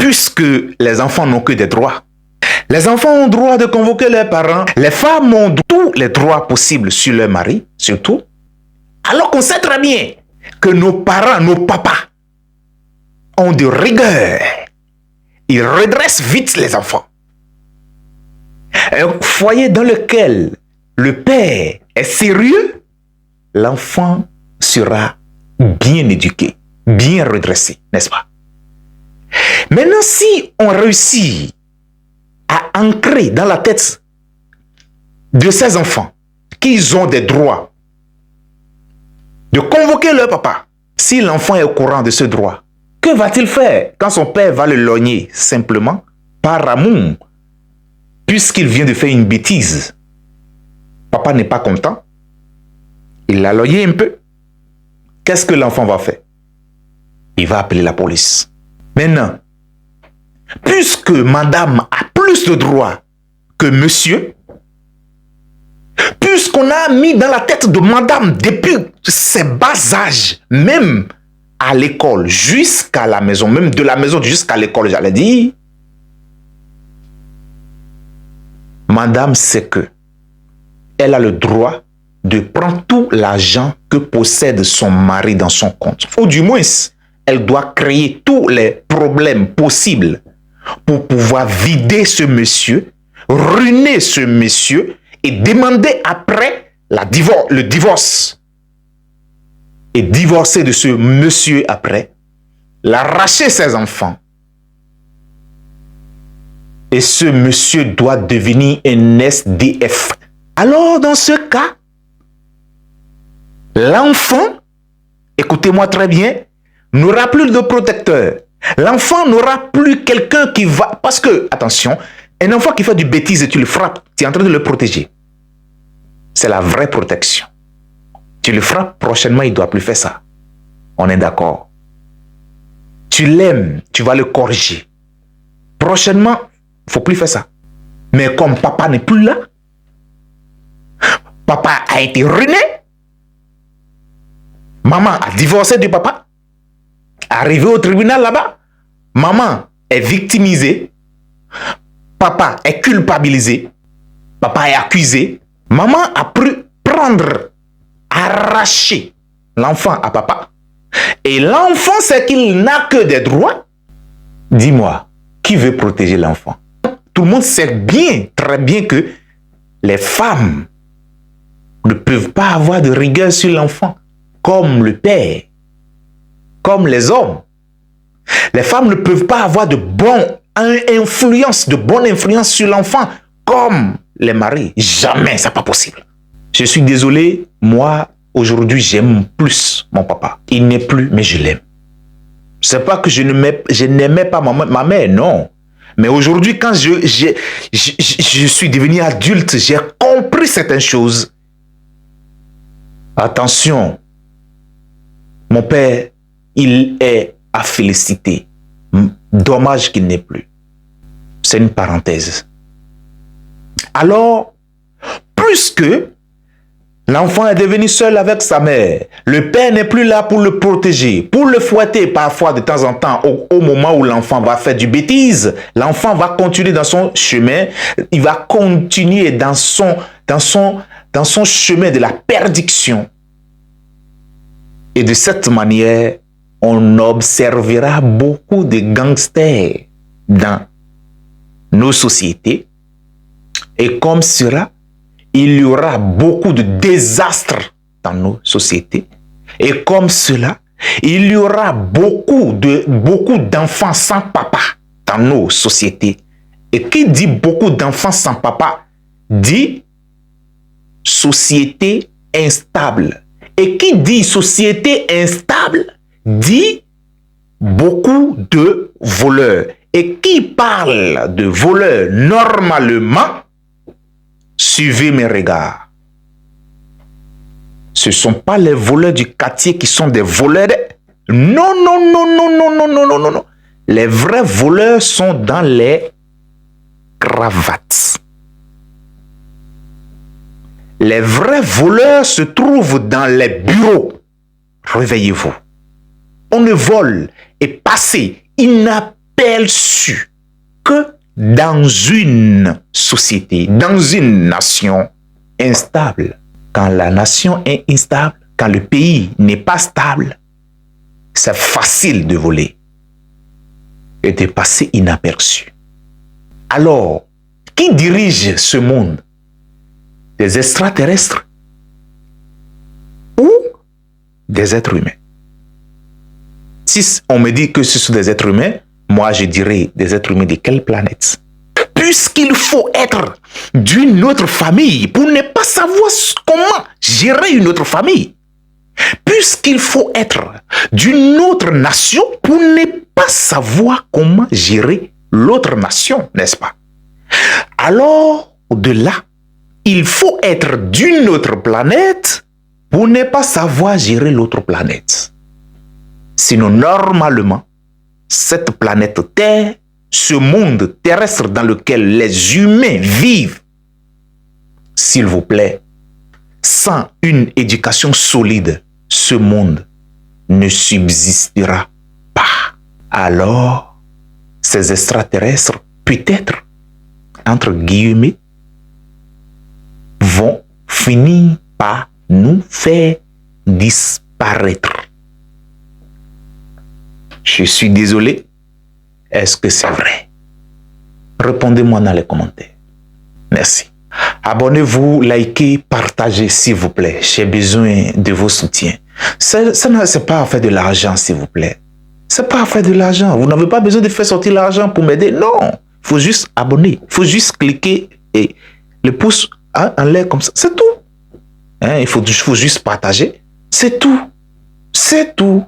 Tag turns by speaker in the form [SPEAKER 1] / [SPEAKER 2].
[SPEAKER 1] puisque les enfants n'ont que des droits. Les enfants ont droit de convoquer leurs parents. Les femmes ont tous les droits possibles sur leur mari, surtout. Alors qu'on sait très bien que nos parents, nos papas, ont de rigueur. Ils redressent vite les enfants. Un foyer dans lequel le père est sérieux, l'enfant sera bien éduqué, bien redressé, n'est-ce pas? Maintenant, si on réussit à ancrer dans la tête de ces enfants qu'ils ont des droits de convoquer leur papa, si l'enfant est au courant de ce droit, que va-t-il faire quand son père va le lorgner simplement par amour, puisqu'il vient de faire une bêtise? Papa n'est pas content. Il l'a lorgné un peu. Qu'est-ce que l'enfant va faire? Il va appeler la police. Maintenant, puisque madame a plus de droits que monsieur, puisqu'on a mis dans la tête de madame depuis ses bas âges, même à l'école jusqu'à la maison, même de la maison jusqu'à l'école, j'allais dire, madame sait que elle a le droit de prendre tout l'argent que possède son mari dans son compte. Ou du moins, elle doit créer tous les problèmes possibles pour pouvoir vider ce monsieur, ruiner ce monsieur et demander après le divorce. Et divorcer de ce monsieur après, l'arracher ses enfants. Et ce monsieur doit devenir un SDF. Alors, dans ce cas, l'enfant, écoutez-moi très bien, n'aura plus de protecteur. L'enfant n'aura plus quelqu'un qui va... Parce que, attention, un enfant qui fait du bêtise et tu le frappes, tu es en train de le protéger. C'est la vraie protection. Tu le frappes, prochainement, il ne doit plus faire ça. On est d'accord. Tu l'aimes, tu vas le corriger. Prochainement, il ne faut plus faire ça. Mais comme papa n'est plus là, papa a été ruiné, maman a divorcé du papa, arrivé au tribunal là-bas, maman est victimisée, papa est culpabilisé, papa est accusé, maman a pu prendre, arracher l'enfant à papa, et l'enfant sait qu'il n'a que des droits. Dis-moi, qui veut protéger l'enfant? Tout le monde sait bien, très bien que les femmes ne peuvent pas avoir de rigueur sur l'enfant, comme le père, comme les hommes. Les femmes ne peuvent pas avoir de bonne influence sur l'enfant, comme les maris. Jamais, c'est pas possible. Je suis désolé, moi, aujourd'hui, j'aime plus mon papa. Il n'est plus, mais je l'aime. C'est pas que je n'aimais pas ma mère, non. Mais aujourd'hui, quand je suis devenu adulte, j'ai compris certaines choses. Attention, mon père, il est à féliciter. Dommage qu'il n'ait plus. C'est une parenthèse. Alors, puisque l'enfant est devenu seul avec sa mère, le père n'est plus là pour le protéger, pour le fouetter parfois de temps en temps au moment où l'enfant va faire du bêtise. L'enfant va continuer dans son chemin, il va continuer dans son chemin de la perdition. Et de cette manière, on observera beaucoup de gangsters dans nos sociétés. Et comme cela, il y aura beaucoup de désastres dans nos sociétés. Et comme cela, il y aura beaucoup d'enfants sans papa dans nos sociétés. Et qui dit beaucoup d'enfants sans papa, dit société instable. Et qui dit société instable, dit beaucoup de voleurs. Et qui parle de voleurs normalement, suivez mes regards. Ce ne sont pas les voleurs du quartier qui sont des voleurs. Non, non, non, non, non, non, non, non, non, non. Les vrais voleurs sont dans les cravates. Les vrais voleurs se trouvent dans les bureaux. Réveillez-vous. On ne vole et passez aperçu que dans une société, dans une nation instable, quand la nation est instable, quand le pays n'est pas stable, c'est facile de voler et de passer inaperçu. Alors, qui dirige ce monde? Des extraterrestres ou des êtres humains? Si on me dit que ce sont des êtres humains, moi je dirais des êtres humains de quelle planète? Puisqu'il faut être d'une autre famille pour ne pas savoir comment gérer une autre famille. Puisqu'il faut être d'une autre nation pour ne pas savoir comment gérer l'autre nation, n'est-ce pas? Alors, au-delà, il faut être d'une autre planète pour ne pas savoir gérer l'autre planète. Sinon, normalement, cette planète Terre, ce monde terrestre dans lequel les humains vivent, s'il vous plaît, sans une éducation solide, ce monde ne subsistera pas. Alors, ces extraterrestres, peut-être, entre guillemets, vont finir par nous faire disparaître. Je suis désolé. Est-ce que c'est vrai? Répondez-moi dans les commentaires. Merci. Abonnez-vous, likez, partagez s'il vous plaît. J'ai besoin de vos soutiens. C'est pas à faire de l'argent s'il vous plaît. C'est pas à faire de l'argent. Vous n'avez pas besoin de faire sortir l'argent pour m'aider. Non. Il faut juste abonner. Il faut juste cliquer et le pouce en l'air comme ça. C'est tout. Il faut juste partager. C'est tout. C'est tout.